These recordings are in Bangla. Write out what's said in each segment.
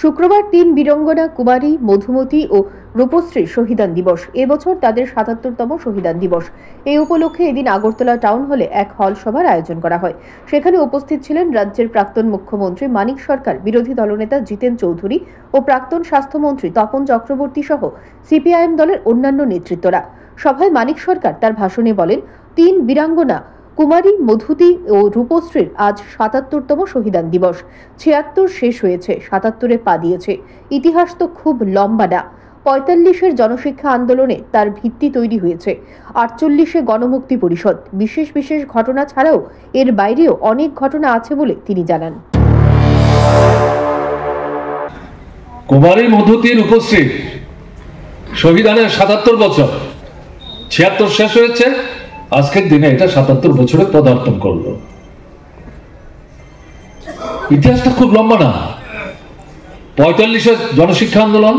শুক্রবার ৩ বীরাঙ্গনা কুমারী, মধুমতি ও রূপশ্রীর শহীদান দিবস। এবছর তাদের ৭৭তম শহীদান দিবস। এই উপলক্ষে এদিন আগরতলা টাউন হলে এক হল সভার আয়োজন করা হয়। সেখানে উপস্থিত ছিলেন রাজ্যের প্রাক্তন মুখ্যমন্ত্রী মানিক সরকার, বিরোধী দলনেতা জিতেন চৌধুরী ও প্রাক্তন স্বাস্থ্যমন্ত্রী তপন চক্রবর্তী সহ সিপিআইএম দলের অন্যান্য নেতৃত্বরা। সভায় মানিক সরকার তার ভাষণে বলেন, ৩ বীরাঙ্গনা কুমারী, মধুতি ও রূপশ্রীর আজ ৭৭তম শহীদান দিবস। ৭৬ শেষ হয়েছে, ৭৭-এ পা দিয়েছে। ইতিহাস তো খুব লম্বা না। ৪৫-এর জনশিক্ষা আন্দোলনে তার ভিত্তি তৈরি হয়েছে। ৪৮-এ গণমুক্তি পরিষদ। বিশেষ বিশেষ ঘটনা ছাড়াও এর বাইরেও অনেক ঘটনা আছে বলে তিনি জানান। কুমারী, মধুতি, রূপশ্রী শহীদানের ৭৭ বছর, ৭৬ শেষ হয়েছে, আজকের দিনে এটা ৭৭ বছরে পদার্পণ করলো। ইতিহাসটা খুব লম্বা না। ৪৫-এর জনশিক্ষা আন্দোলন,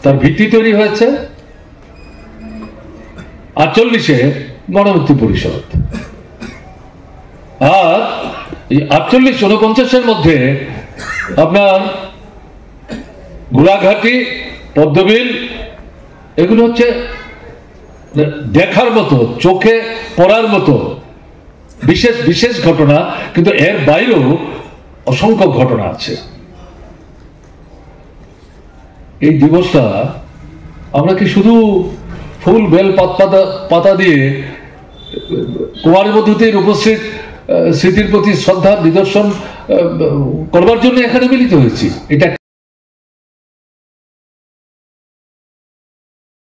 তার ভিত্তি তৈরি হয়েছে। ৪৮-এ গণমুক্তি পরিষদ। আর এই ৪৮-৪৯-এর মধ্যে আপনার গোলাঘাটি, পদ্মবিল, এগুলো হচ্ছে দেখার মতো, চোখে পড়ার মতো বিশেষ বিশেষ ঘটনা, কিন্তু এর বাইরেও অসংখ্য ঘটনা আছে। এই দিবসটা আমরা কি শুধু ফুল বেল পাতা দিয়ে কুমারী, মধুতির, রূপশ্রীর স্মৃতির প্রতি শ্রদ্ধা নিদর্শন করবার জন্য এখানে মিলিত হয়েছি? এটা